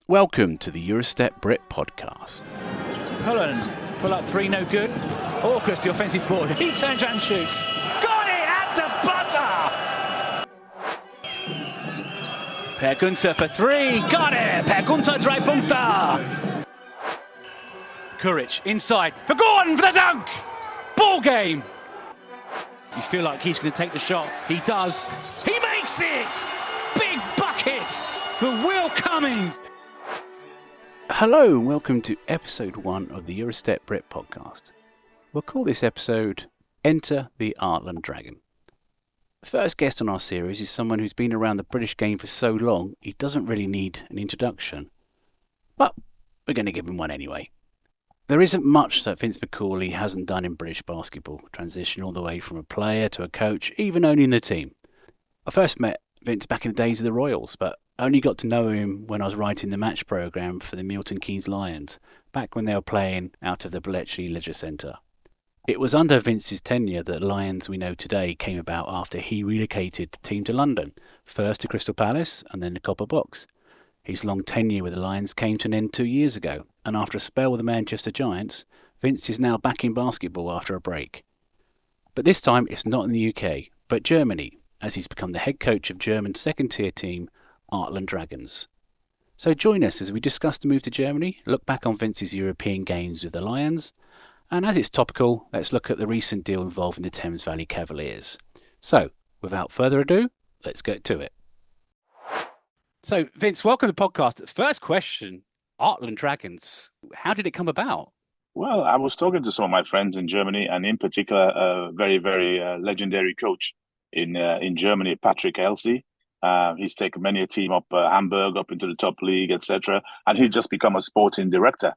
Welcome to the Eurostep Brit podcast. Cullen, pull up three, no good. Orcus, the offensive board. He turns around and shoots. Got it at the buzzer! Per Gunther for three. Got it! Per Gunther, drei Punkte! Courage, inside. For Gordon for the dunk! Ball game! You feel like he's going to take the shot. He does. He makes it! Big bucket for Will Cummings. Hello and welcome to episode 1 of the Eurostep Brit podcast. We'll call this episode Enter the Artland Dragon. The first guest on our series is someone who's been around the British game for so long he doesn't really need an introduction. But we're going to give him one anyway. There isn't much that Vince Macaulay hasn't done in British basketball, transition all the way from a player to a coach, even owning the team. I first met Vince back in the days of the Royals, but only got to know him when I was writing the match programme for the Milton Keynes Lions, back when they were playing out of the Bletchley Leisure Centre. It was under Vince's tenure that the Lions we know today came about after he relocated the team to London, first to Crystal Palace and then the Copper Box. His long tenure with the Lions came to an end 2 years ago, and after a spell with the Manchester Giants, Vince is now back in basketball after a break. But this time it's not in the UK, but Germany, as he's become the head coach of German's second-tier team, Artland Dragons. So join us as we discuss the move to Germany, look back on Vince's European games with the Lions, and as it's topical, let's look at the recent deal involving the Thames Valley Cavaliers. So, without further ado, let's get to it. So, Vince, welcome to the podcast. First question, Artland Dragons, how did it come about? Well, I was talking to some of my friends in Germany, and in particular, a very, very legendary coach in Germany, Patrick Elsey. He's taken many a team up Hamburg, up into the top league, etc. And he'd just become a sporting director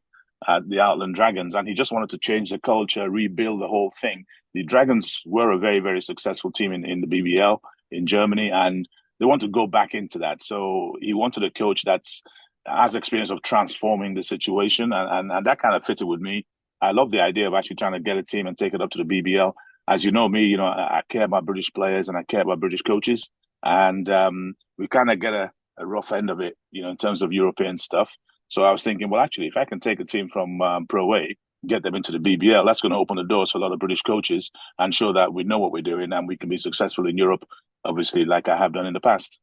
at the Artland Dragons, and he just wanted to change the culture, rebuild the whole thing. The Dragons were a very, very successful team in the BBL in Germany, and they want to go back into that. So he wanted a coach that has experience of transforming the situation, and that kind of fitted with me. I love the idea of actually trying to get a team and take it up to the BBL. As you know me, I care about British players and I care about British coaches. And we kind of get a rough end of it, in terms of European stuff. So I was thinking, well, actually, if I can take a team from Pro A, get them into the BBL, that's going to open the doors for a lot of British coaches and show that we know what we're doing and we can be successful in Europe, obviously, like I have done in the past.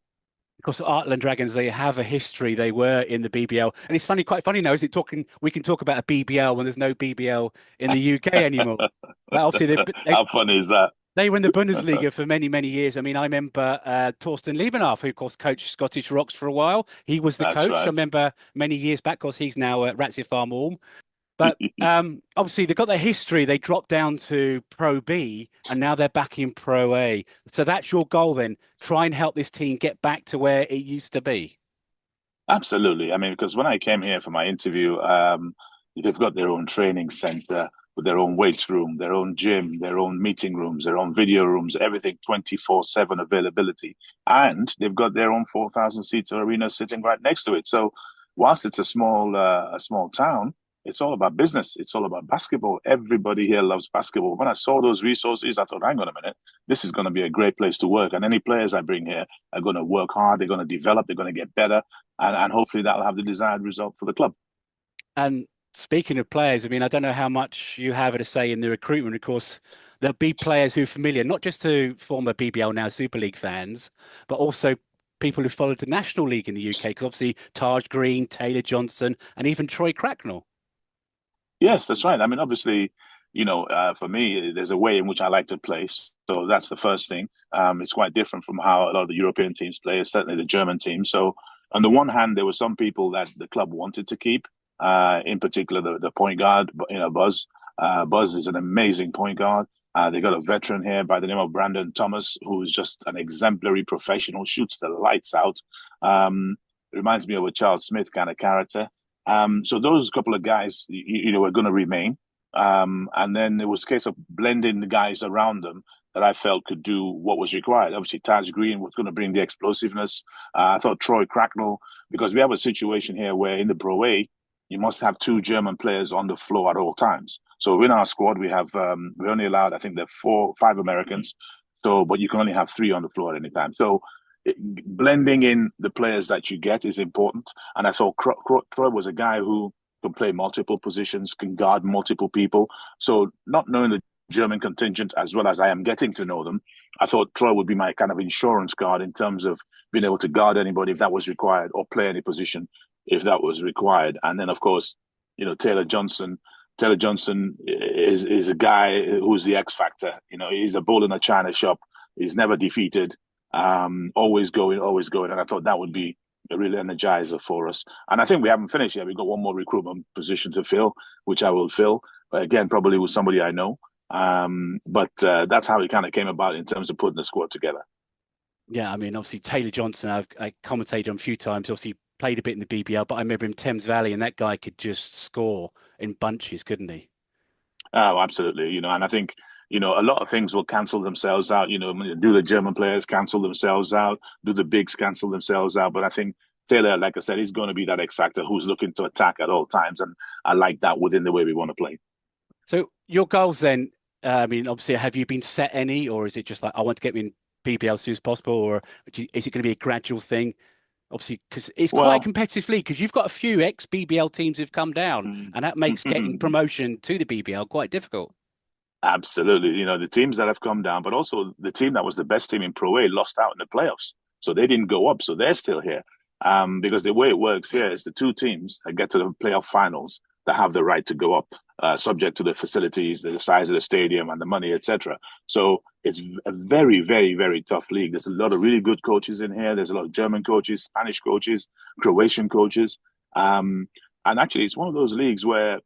Of course, Artland Dragons, they have a history. They were in the BBL. And it's quite funny now, isn't it? We can talk about a BBL when there's no BBL in the UK anymore. Well, obviously, how funny is that? They were in the Bundesliga for many, many years. I mean, I remember Torsten Liebenhoff, who, of course, coached Scottish Rocks for a while. He was the coach. Right. I remember many years back, because he's now at Ratzier Farm Ulm. But obviously, they've got their history. They dropped down to Pro B, and now they're back in Pro A. So that's your goal then, try and help this team get back to where it used to be. Absolutely. I mean, because when I came here for my interview, they've got their own training centre, with their own weights room, their own gym, their own meeting rooms, their own video rooms, everything 24/7 availability. And they've got their own 4,000-seat arena sitting right next to it. So whilst it's a small town, it's all about business. It's all about basketball. Everybody here loves basketball. When I saw those resources, I thought, hang on a minute, this is going to be a great place to work. And any players I bring here are going to work hard. They're going to develop. They're going to get better. And hopefully that'll have the desired result for the club. And speaking of players, I mean, I don't know how much you have to say in the recruitment. Of course, there'll be players who are familiar, not just to former BBL, now Super League fans, but also people who followed the National League in the UK, because obviously Taj Green, Taylor Johnson, and even Troy Cracknell. Yes, that's right. I mean, obviously, for me, there's a way in which I like to play. So that's the first thing. It's quite different from how a lot of the European teams play, certainly the German team. So on the one hand, there were some people that the club wanted to keep. In particular, the point guard, Buzz. Buzz is an amazing point guard. They got a veteran here by the name of Brandon Thomas, who is just an exemplary professional, shoots the lights out. Reminds me of a Charles Smith kind of character. So those couple of guys, were going to remain. And then it was a case of blending the guys around them that I felt could do what was required. Obviously, Taj Green was going to bring the explosiveness. I thought Troy Cracknell, because we have a situation here where in the Pro A, you must have 2 German players on the floor at all times. So in our squad, we have we're only allowed, I think, there are 5 Americans. So, but you can only have 3 on the floor at any time. So blending in the players that you get is important. And I thought Troy was a guy who can play multiple positions, can guard multiple people. So not knowing the German contingent as well as I am getting to know them, I thought Troy would be my kind of insurance guard in terms of being able to guard anybody if that was required or play any position if that was required. And then, of course, Taylor Johnson. Taylor Johnson is a guy who's the X factor. He's a bull in a china shop. He's never defeated. Always going, always going. And I thought that would be a real energizer for us. And I think we haven't finished yet. We've got one more recruitment position to fill, which I will fill. But again, probably with somebody I know. But that's how it kind of came about in terms of putting the squad together. Yeah, I mean, obviously Taylor Johnson, I commentated on a few times. Obviously played a bit in the BBL, but I remember him Thames Valley, and that guy could just score in bunches, couldn't he? Oh, absolutely. And I think a lot of things will cancel themselves out. Do the German players cancel themselves out? Do the bigs cancel themselves out? But I think Taylor, like I said, he's going to be that X factor who's looking to attack at all times, and I like that within the way we want to play. So your goals then, I mean, obviously, have you been set any, or is it just like, I want to get me in BBL as soon as possible, or is it going to be a gradual thing? Obviously, because it's quite a competitive league, because you've got a few ex-BBL teams who've come down, and that makes getting promotion to the BBL quite difficult. Absolutely. The teams that have come down, but also the team that was the best team in Pro A lost out in the playoffs. So they didn't go up. So they're still here. Because the way it works here is the two teams that get to the playoff finals that have the right to go up, subject to the facilities, the size of the stadium and the money, etc. So it's a very, very, very tough league. There's a lot of really good coaches in here. There's a lot of German coaches, Spanish coaches, Croatian coaches. And actually, it's one of those leagues where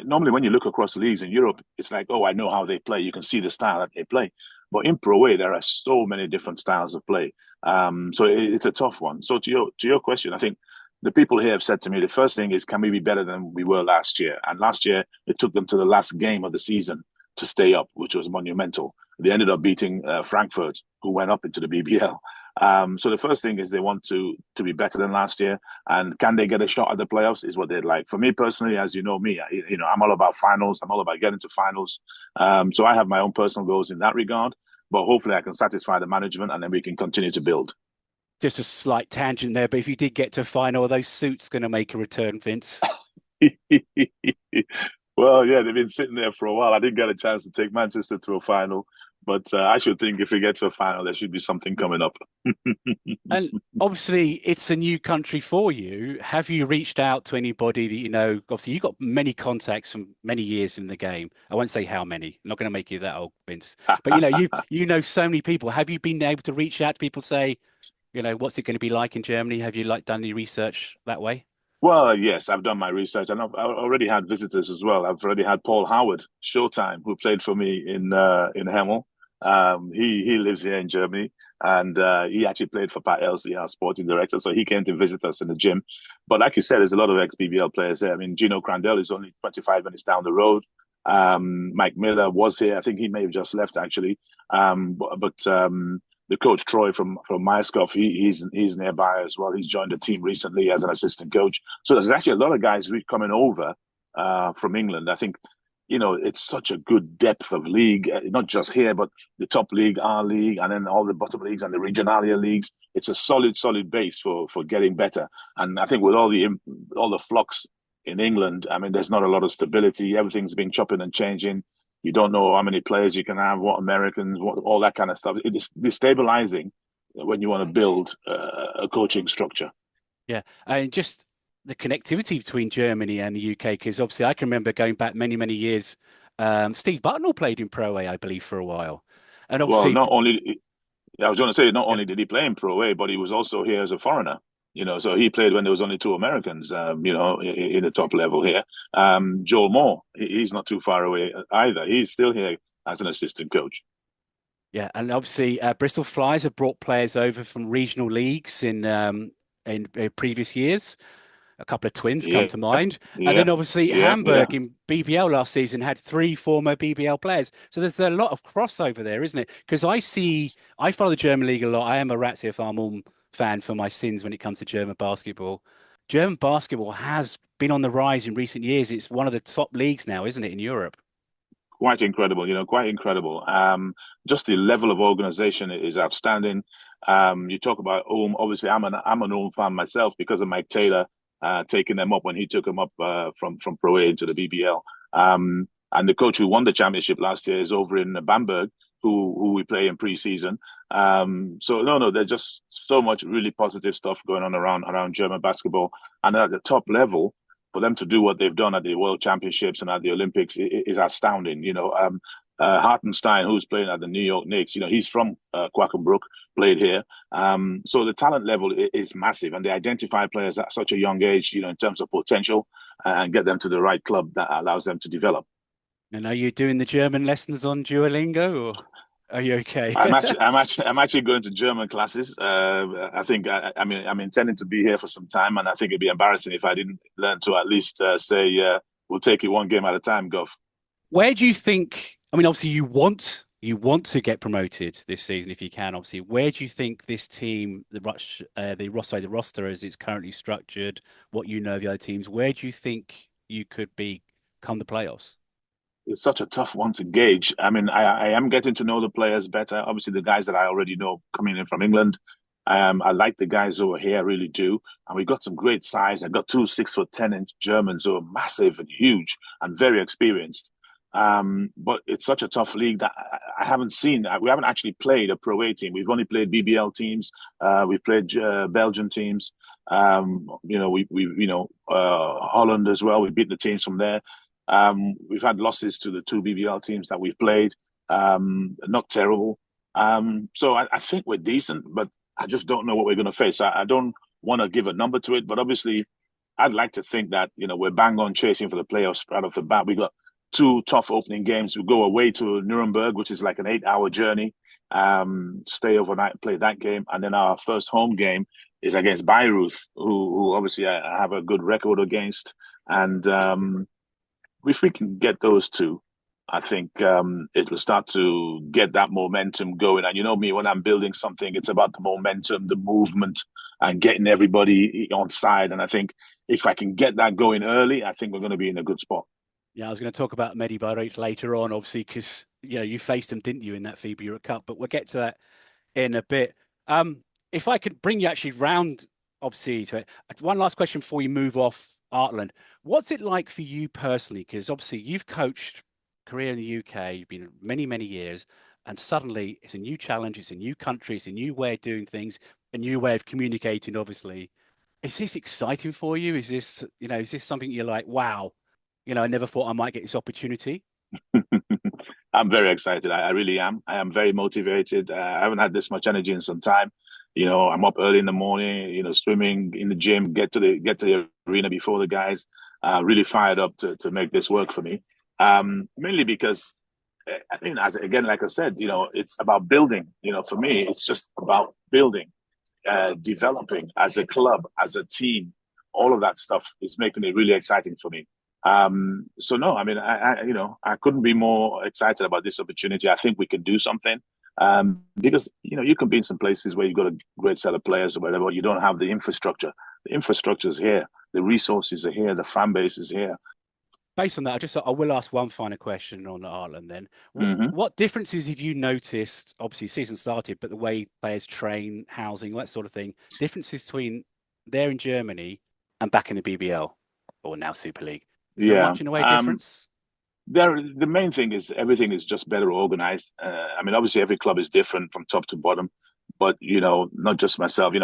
normally when you look across the leagues in Europe, it's like, oh, I know how they play. You can see the style that they play. But in Pro A, there are so many different styles of play. So it's a tough one. So to your question, I think the people here have said to me, the first thing is, can we be better than we were last year? And last year, it took them to the last game of the season to stay up, which was monumental. They ended up beating Frankfurt, who went up into the BBL. So the first thing is they want to be better than last year, and can they get a shot at the playoffs is what they'd like. For me personally, as you know me, I'm all about finals. I'm all about getting to finals. So I have my own personal goals in that regard, but hopefully I can satisfy the management, and then we can continue to build. Just a slight tangent there, but if you did get to a final, are those suits going to make a return, Vince? Well, yeah, they've been sitting there for a while. I didn't get a chance to take Manchester to a final, but I should think if we get to a final, there should be something coming up. And obviously, it's a new country for you. Have you reached out to anybody that you know? Obviously, you've got many contacts from many years in the game. I won't say how many. I'm not going to make you that old, Vince. But you know so many people. Have you been able to reach out to people, say, what's it going to be like in Germany? Have you done any research that way? Well, yes, I've done my research, and I've already had visitors as well. I've already had Paul Howard, Showtime, who played for me in Hemel. He lives here in Germany, and he actually played for Pat Elsie, our sporting director. So he came to visit us in the gym. But like you said, there's a lot of ex-BBL players here. I mean, Gino Crandell is only 25 minutes down the road. Mike Miller was here. I think he may have just left actually. But the coach Troy from Myskov, he's nearby as well. He's joined the team recently as an assistant coach. So there's actually a lot of guys who are coming over from England. I think it's such a good depth of league, not just here, but the top league, our league, and then all the bottom leagues and the regionalia leagues. It's a solid base for getting better. And I think with all the flux in England, I mean, there's not a lot of stability. Everything's been chopping and changing. You don't know how many players you can have, what Americans, what all that kind of stuff. It is destabilizing when you want to build a coaching structure. Yeah, and just the connectivity between Germany and the UK, because obviously I can remember going back many, many years. Steve Bucknell played in Pro A, I believe, for a while. And obviously, well, I was going to say, not only did he play in Pro A, but he was also here as a foreigner. So he played when there was only two Americans, in the top level here. Joel Moore, he's not too far away either. He's still here as an assistant coach. Yeah, and obviously Bristol Flyers have brought players over from regional leagues in previous years. A couple of twins come to mind. And then obviously Hamburg in BBL last season had 3 former BBL players. So there's a lot of crossover there, isn't it? Because I follow the German league a lot. I am a Razzia Farm fan for my sins when it comes to German basketball. German basketball has been on the rise in recent years. It's one of the top leagues now, isn't it, in Europe? Quite incredible, quite incredible. Just the level of organization is outstanding. You talk about Ulm. Obviously, I'm an Ulm fan myself because of Mike Taylor taking them up when he took them up from Pro A into the BBL. And the coach who won the championship last year is over in Bamberg, who we play in pre-season. So no, there's just so much really positive stuff going on around German basketball, and at the top level, for them to do what they've done at the World Championships and at the Olympics is astounding. Hartenstein, who's playing at the New York Knicks, he's from Quackenbrook, played here. So the talent level is massive, and they identify players at such a young age, in terms of potential, and get them to the right club that allows them to develop. And are you doing the German lessons on Duolingo, or are you okay? I'm actually going to German classes. I think I'm intending to be here for some time, and I think it'd be embarrassing if I didn't learn to at least say we'll take it one game at a time, Gov. Where do you think? I mean, obviously, you want to get promoted this season if you can. Obviously, where do you think this team, the roster as it's currently structured, what of the other teams, where do you think you could be come the playoffs? It's such a tough one to gauge. I mean, I am getting to know the players better. Obviously, the guys that I already know coming in from England. I like the guys over here, I really do. And we got some great size. I got two 6'10" Germans who are massive and huge and very experienced. But it's such a tough league that I haven't seen. We haven't actually played a Pro A team. We've only played BBL teams. We've played Belgian teams. Holland as well. We beat the teams from there. We've had losses to the two BBL teams that we've played. Not terrible. So I think we're decent, but I just don't know what we're going to face. I don't want to give a number to it, but obviously I'd like to think that, we're bang on chasing for the playoffs right off the bat. We got two tough opening games. We go away to Nuremberg, which is like an 8-hour journey, stay overnight, play that game. And then our first home game is against Bayreuth, who obviously I have a good record against. And if we can get those two, I think it will start to get that momentum going. And you know me, when I'm building something, it's about the momentum, the movement, and getting everybody on side. And I think if I can get that going early, I think we're going to be in a good spot. Yeah, I was going to talk about Mehdi Bayreuth later on, obviously, because you faced him, didn't you, in that FIBA Europe Cup? But we'll get to that in a bit. If I could bring you actually round, obviously, to it. One last question before we move off Artland. What's it like for you personally? Because obviously you've coached career in the UK, you've been many, many years, and suddenly it's a new challenge, it's a new country, it's a new way of doing things, a new way of communicating, obviously. Is this exciting for you? Is this something you're like, wow, I never thought I might get this opportunity? I'm very excited. I really am. I am very motivated. I haven't had this much energy in some time. I'm up early in the morning, swimming in the gym, get to the arena before the guys, really fired up to make this work for me. Mainly because, like I said, it's about building. For me, it's just about building, developing as a club, as a team. All of that stuff is making it really exciting for me. So no, I mean, I couldn't be more excited about this opportunity. I think we can do something. Because you can be in some places where you've got a great set of players or whatever, you don't have the infrastructure. The infrastructure is here, the resources are here, the fan base is here. Based on that, I will ask one final question on Artland then. Mm-hmm. What differences have you noticed? Obviously, season started, but the way players train, housing, that sort of thing. Differences between there in Germany and back in the BBL or now Super League. Is there much in a way difference? The main thing is everything is just better organized. Obviously every club is different from top to bottom, but not just myself.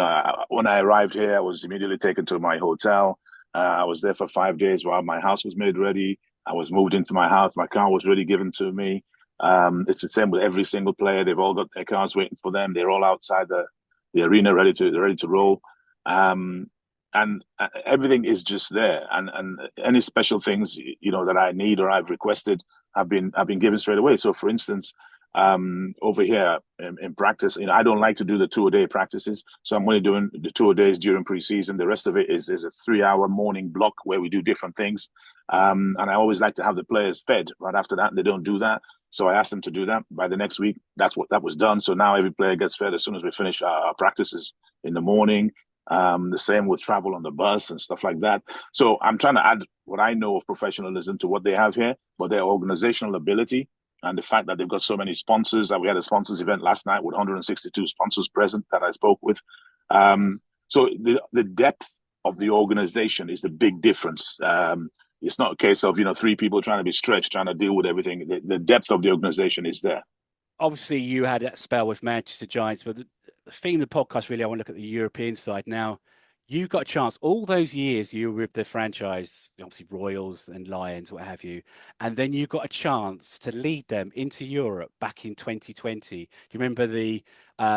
When I arrived here, I was immediately taken to my hotel. I was there for 5 days while my house was made ready. I was moved into my house. My car was really given to me. It's the same with every single player. They've all got their cars waiting for them. They're all outside the arena, ready to roll. And everything is just there, and any special things that I need or I've requested have been given straight away. So, for instance, over here in practice, I don't like to do the 2-a-day practices, so I'm only doing the 2-a-days during preseason. The rest of it is a 3-hour morning block where we do different things, and I always like to have the players fed right after that. And they don't do that, so I asked them to do that by the next week. That was done. So now every player gets fed as soon as we finish our practices in the morning. The same with travel on the bus and stuff like that. So I'm trying to add what I know of professionalism to what they have here, but their organizational ability and the fact that they've got so many sponsors. And we had a sponsors event last night with 162 sponsors present that I spoke with. So the depth of the organization is the big difference. It's not a case of 3 people trying to be stretched, trying to deal with everything. The depth of the organization is there. Obviously, you had that spell with Manchester Giants, but the theme of the podcast, really, I want to look at the European side. Now, you got a chance all those years you were with the franchise, obviously Royals and Lions, what have you, and then you got a chance to lead them into Europe back in 2020. Do you remember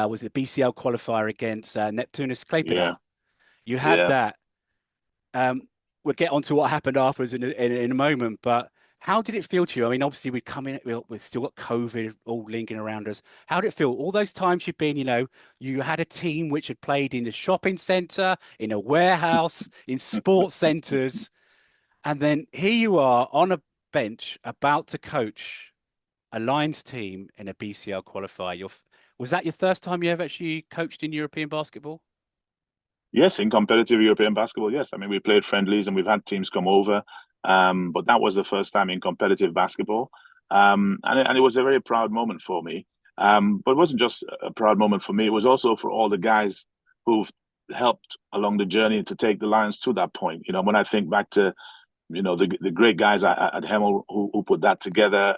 was it the BCL qualifier against Neptunus Klaipėda? Yeah. You had that. We'll get on to what happened afterwards in a moment, but how did it feel to you? I mean, obviously we've still got COVID all lingering around us. How did it feel? All those times you've been, you had a team which had played in a shopping centre, in a warehouse, in sports centres, and then here you are on a bench about to coach a Lions team in a BCL qualifier. Was that your first time you ever actually coached in European basketball? Yes, in competitive European basketball, yes. I mean, we played friendlies and we've had teams come over, but that was the first time in competitive basketball, and it was a very proud moment for me. But it wasn't just a proud moment for me; it was also for all the guys who've helped along the journey to take the Lions to that point. When I think back to the great guys at Hemel who put that together.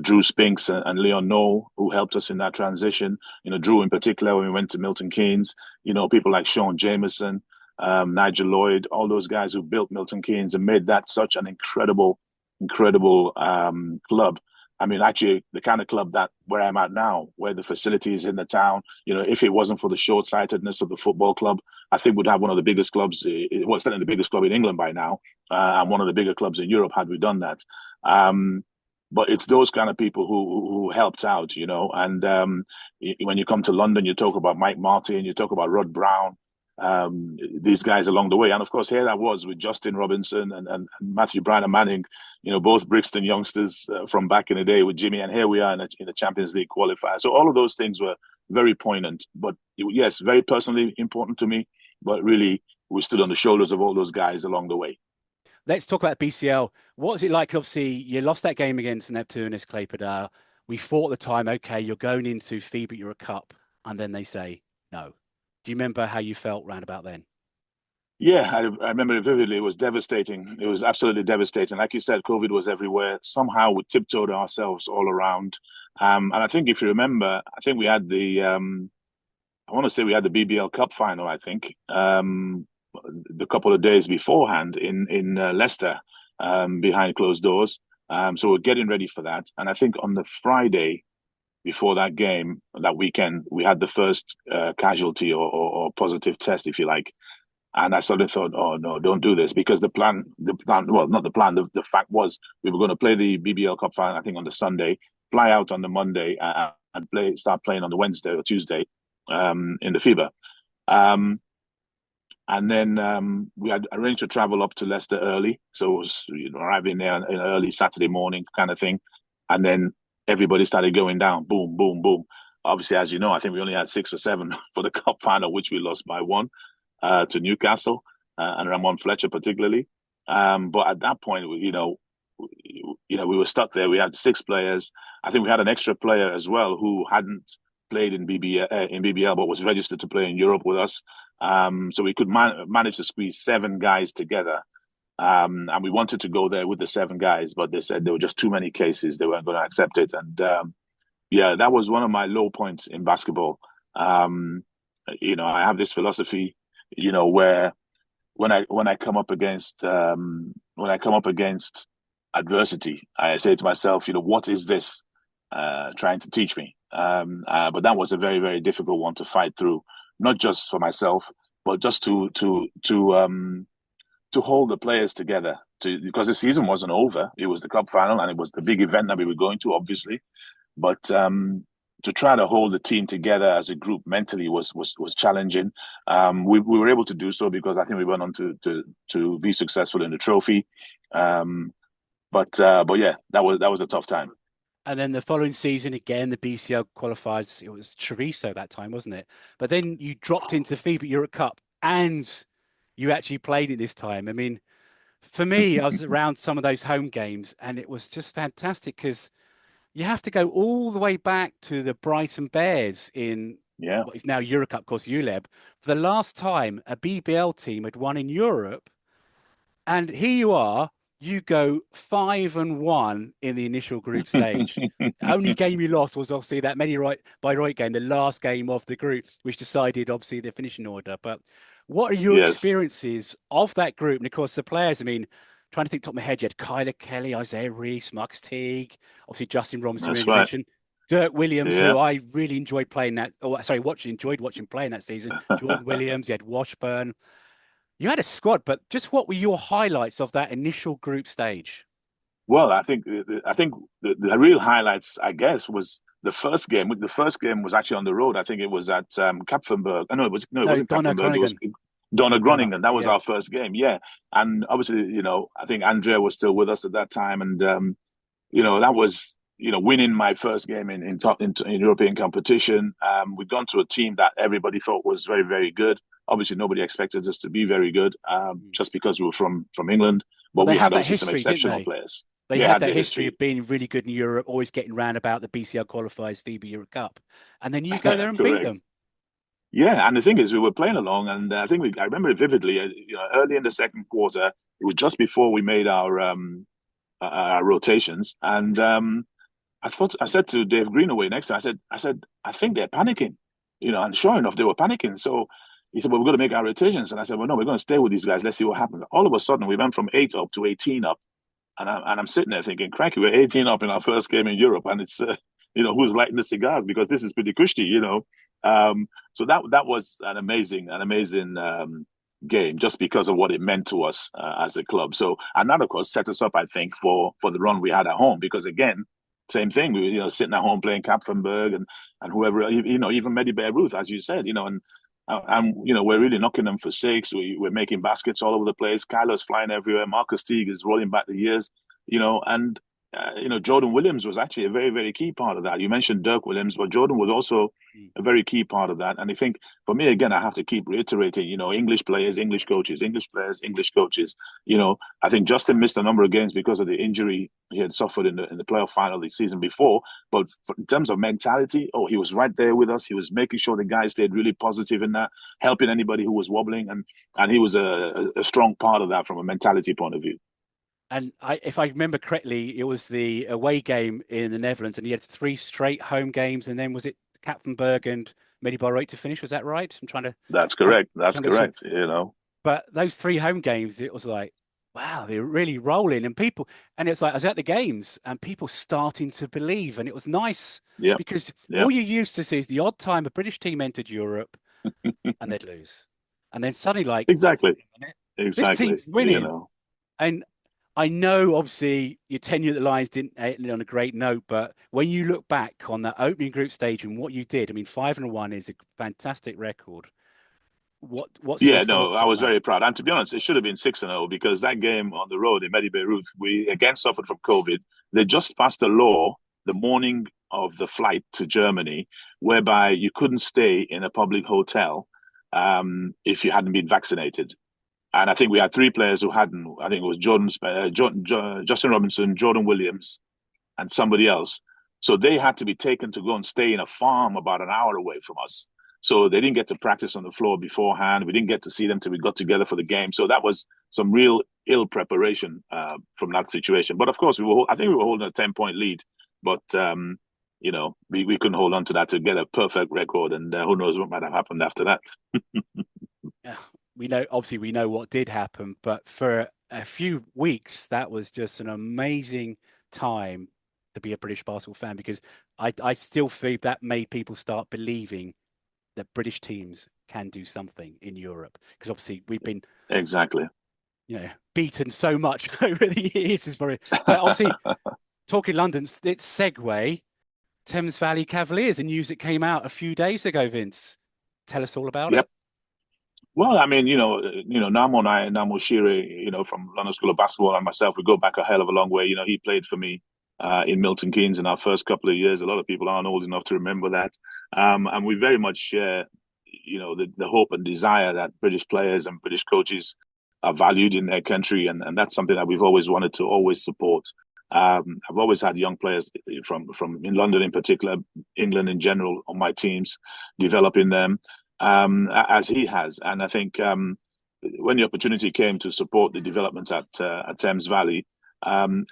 Drew Spinks and Leon Noel, who helped us in that transition. Drew in particular, when we went to Milton Keynes, people like Sean Jameson, Nigel Lloyd, all those guys who built Milton Keynes and made that such an incredible club. I mean, actually, the kind of club where I'm at now, where the facilities in the town, if it wasn't for the short-sightedness of the football club, I think we'd have one of the biggest clubs, certainly the biggest club in England by now, and one of the bigger clubs in Europe had we done that. But it's those kind of people who helped out, and when you come to London, you talk about Mike Martin, you talk about Rod Brown, these guys along the way. And of course, here I was with Justin Robinson and Matthew Bryan Manning, both Brixton youngsters from back in the day with Jimmy. And here we are in the Champions League qualifier. So all of those things were very poignant. But yes, very personally important to me. But really, we stood on the shoulders of all those guys along the way. Let's talk about BCL. What was it like? Obviously, you lost that game against Neptunus Klaipėda. We thought at the time, okay, you're going into FIBA Europe Cup, and then they say no. Do you remember how you felt round about then? Yeah, I remember it vividly. It was devastating. It was absolutely devastating. Like you said, COVID was everywhere. Somehow we tiptoed ourselves all around. And I think if you remember, I think we had I want to say we had the BBL Cup final, I think, the couple of days beforehand in Leicester, behind closed doors. So we're getting ready for that. And I think on the Friday before that game, that weekend, we had the first casualty or positive test, if you like. And I suddenly thought, oh no, don't do this, because the fact was we were going to play the BBL Cup final, I think, on the Sunday, fly out on the Monday, and start playing on the Wednesday or Tuesday in the FIBA. And then we had arranged to travel up to Leicester early, so it was arriving there in early Saturday morning kind of thing. And then everybody started going down, boom, boom, boom. Obviously, as you know, I think we only had 6 or 7 for the cup final, which we lost by 1. To Newcastle and Ramon Fletcher particularly, but at that point, we were stuck there. We had 6 players. I think we had an extra player as well who hadn't played in BBL but was registered to play in Europe with us. So we could manage to squeeze 7 guys together, and we wanted to go there with the 7 guys, but they said there were just too many cases; they weren't going to accept it. And that was one of my low points in basketball. I have this philosophy, where when I come up against adversity, I say to myself, what is this trying to teach me? But that was a very, very difficult one to fight through, not just for myself, but just to hold the players together. Because the season wasn't over; it was the cup final, and it was the big event that we were going to, obviously. But to try to hold the team together as a group mentally was challenging. We were able to do so because I think we went on to be successful in the trophy. But yeah, that was a tough time. And then the following season, again, the BCL qualifiers, it was Treviso that time, wasn't it? But then you dropped into FIBA Europe Cup and you actually played it this time. I mean, for me, I was around some of those home games and it was just fantastic because you have to go all the way back to the Brighton Bears in Yeah. what is now Eurocup, of course, ULEB, for the last time a BBL team had won in Europe. And here you are, you go 5-1 in the initial group stage. Only game you lost was obviously that Bayreuth game, the last game of the group, which decided obviously the finishing order. But what are your Yes. experiences of that group? And of course, the players, I mean, trying to think top of my head, you had Kyler Kelly, Isaiah Reese, Marcus Teague, obviously Justin Robinson, That's you right. mentioned. Dirk Williams, Yeah. who I really enjoyed playing that, enjoyed watching playing that season. Jordan Williams, you had Washburn. You had a squad, but just what were your highlights of that initial group stage? Well, I think the real highlights, I guess, was the first game. The first game was actually on the road. I think it was at Kapfenberg. It No, wasn't Donna Kapfenberg. It was Groningen. Donna Donna, Groningen. That was yeah. our first game. Yeah, and obviously, I think Andrea was still with us at that time, and that was winning my first game in European competition. We'd gone to a team that everybody thought was very, very good. Obviously, nobody expected us to be very good, just because we were from England. Well, But they we have had that obviously some history, didn't exceptional they? players. They They had had that the history history. of being really good in Europe, always getting round about the BCL qualifiers, FIBA Europe Cup, and then you go there and beat Correct. them. Yeah, and the thing is, we were playing along, and I remember it vividly. Early in the second quarter, it was just before we made our rotations, and I said to Dave Greenaway next time, I think they're panicking, and sure enough, they were panicking. So he said, well, we're going to make our rotations, and I said, well, no, we're going to stay with these guys. Let's see what happens. All of a sudden, we went from 8 up to 18 up. And I'm sitting there thinking, cracky, we're 18 up in our first game in Europe, and it's who's lighting the cigars because this is pretty cushy. So that was an amazing game just because of what it meant to us as a club. So and that of course set us up, I think, for the run we had at home because again, same thing. We were sitting at home playing Kapfenberg and whoever even Medi Beirut, as you said, and we're really knocking them for six. We're making baskets all over the place. Kyler's flying everywhere. Marcus Teague is rolling back the years, and Jordan Williams was actually a very, very key part of that. You mentioned Dirk Williams, but Jordan was also a very key part of that. And I think for me, again, I have to keep reiterating, English players, English coaches, English players, English coaches. I think Justin missed a number of games because of the injury he had suffered in the playoff final the season before. But in terms of mentality, he was right there with us. He was making sure the guys stayed really positive in that, helping anybody who was wobbling. And he was a strong part of that from a mentality point of view. And if I remember correctly, it was the away game in the Netherlands, and he had 3 straight home games, and then was it Kapfenberg and Medi Bayreuth to finish? Was that right? I'm trying to. That's correct. That's correct. But those 3 home games, it was like, wow, they're really rolling, and it's like I was at the games, and people starting to believe, and it was nice because all you used to see is the odd time a British team entered Europe, and they'd lose, and then suddenly like exactly, this team's winning, and I know, obviously, your tenure at the Lions didn't end on a great note, but when you look back on that opening group stage and what you did, I mean, 5-1 is a fantastic record. What's your thoughts I on was that? very proud. And to be honest, it should have been 6-0 because that game on the road in Medi Beirut, we again suffered from COVID. They just passed a law the morning of the flight to Germany, whereby you couldn't stay in a public hotel if you hadn't been vaccinated. And I think we had 3 players who hadn't. I think it was Justin Robinson, Jordan Williams, and somebody else. So they had to be taken to go and stay in a farm about an hour away from us. So they didn't get to practice on the floor beforehand. We didn't get to see them till we got together for the game. So that was some real ill preparation from that situation. But of course, I think we were holding a 10-point lead. But we couldn't hold on to that to get a perfect record. And who knows what might have happened after that. Yeah, we know what did happen, but for a few weeks, that was just an amazing time to be a British basketball fan because I still feel that made people start believing that British teams can do something in Europe because obviously we've been exactly beaten so much over the years. But obviously, talking London, it's segue Thames Valley Cavaliers, the news that came out a few days ago. Vince, tell us all about it. Well, I mean, Namo and I, Namo Shire, from London School of Basketball and myself, we go back a hell of a long way. He played for me in Milton Keynes in our first couple of years. A lot of people aren't old enough to remember that. And we very much share, the hope and desire that British players and British coaches are valued in their country. And that's something that we've always wanted to always support. I've always had young players from in London in particular, England in general, on my teams, developing them as he has. And I think when the opportunity came to support the developments at Thames Valley,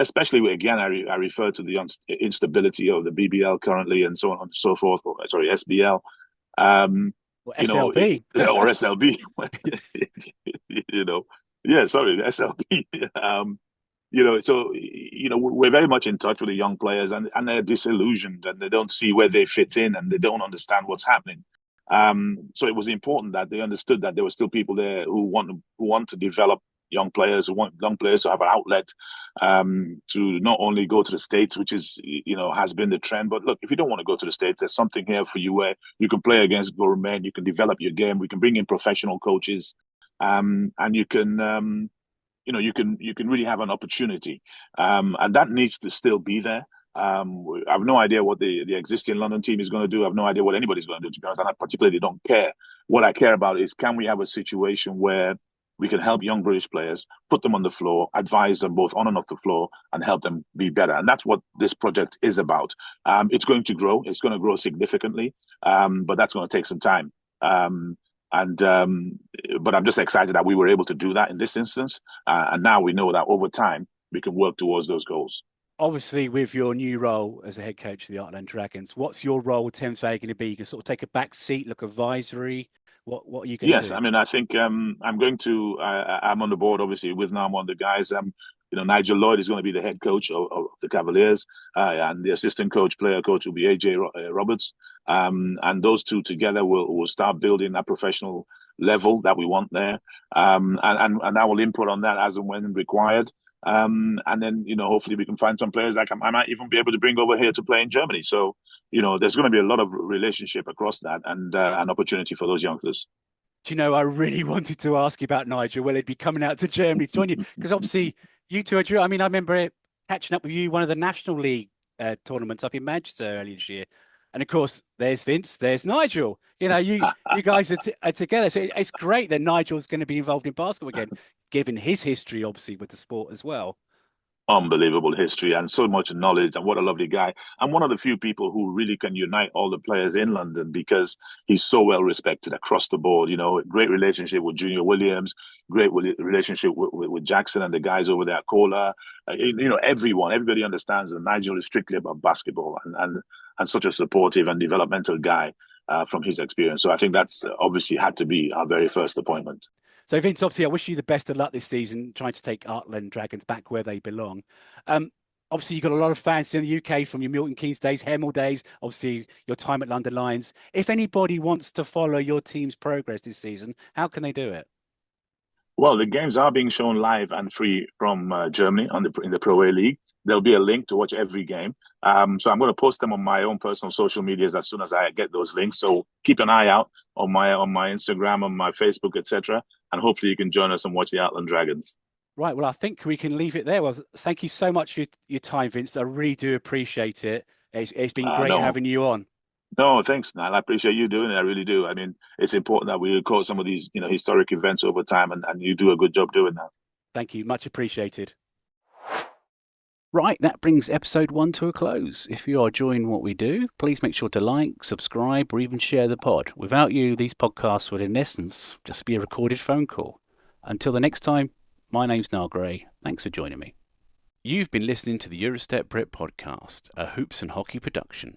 especially again, I refer to the instability of the BBL currently and so on and so forth. Or, sorry, SBL. Or You know, SLB. or SLB. You know, yeah, sorry, SLB. So we're very much in touch with the young players, and they're disillusioned, and they don't see where they fit in, and they don't understand what's happening. So it was important that they understood that there were still people there who want to develop young players, who want young players to have an outlet, to not only go to the States, which is, has been the trend. But look, if you don't want to go to the States, there's something here for you where you can play against gourmet, you can develop your game, we can bring in professional coaches, and you can, you can really have an opportunity, and that needs to still be there. I have no idea what the existing London team is going to do. I have no idea what anybody's going to do, to be honest. And I particularly don't care. What I care about is, can we have a situation where we can help young British players, put them on the floor, advise them both on and off the floor, and help them be better. And that's what this project is about. It's going to grow. It's going to grow significantly, but that's going to take some time. But I'm just excited that we were able to do that in this instance. And now we know that over time, we can work towards those goals. Obviously, with your new role as the head coach of the Artland Dragons, what's your role with Thames Valley going to be? You can sort of take a back seat, look advisory. What are you going to do? Yes, I mean, I think I'm going to. I'm on the board, obviously, with now one of the guys. Nigel Lloyd is going to be the head coach of the Cavaliers, and the assistant player coach will be AJ Roberts. And those two together will start building that professional level that we want there. And I will input on that as and when required. And then, hopefully we can find some players that I might even be able to bring over here to play in Germany. So, there's going to be a lot of relationship across that, and an opportunity for those youngsters. Do you know, I really wanted to ask you about Nigel. Will he be coming out to Germany to join you? Because obviously you two are, I mean, I remember catching up with you one of the National League tournaments up in Manchester earlier this year. And of course, there's Vince, there's Nigel. You guys are together. So it's great that Nigel's going to be involved in basketball again, given his history, obviously, with the sport as well. Unbelievable history and so much knowledge, and what a lovely guy. And one of the few people who really can unite all the players in London, because he's so well respected across the board. Great relationship with Junior Williams, great relationship with Jackson and the guys over there at Cola. Everybody understands that Nigel is strictly about basketball, and such a supportive and developmental guy from his experience. So I think that's obviously had to be our very first appointment. So, Vince, obviously, I wish you the best of luck this season, trying to take Artland Dragons back where they belong. Obviously, you've got a lot of fans in the UK from your Milton Keynes days, Hemel days, obviously your time at London Lions. If anybody wants to follow your team's progress this season, how can they do it? Well, the games are being shown live and free from Germany in the Pro A League. There'll be a link to watch every game. So I'm going to post them on my own personal social medias as soon as I get those links. So keep an eye out on my Instagram, on my Facebook, etc. And hopefully you can join us and watch the Artland Dragons. Right. Well, I think we can leave it there. Well, thank you so much for your time, Vince. I really do appreciate it. It's been great having you on. No, thanks, Niall. I appreciate you doing it. I really do. I mean, it's important that we record some of these, historic events over time, and you do a good job doing that. Thank you. Much appreciated. Right, that brings episode 1 to a close. If you are enjoying what we do, please make sure to like, subscribe, or even share the pod. Without you, these podcasts would, in essence, just be a recorded phone call. Until the next time, my name's Niall Gray. Thanks for joining me. You've been listening to the Eurostep Brit podcast, a hoops and hockey production.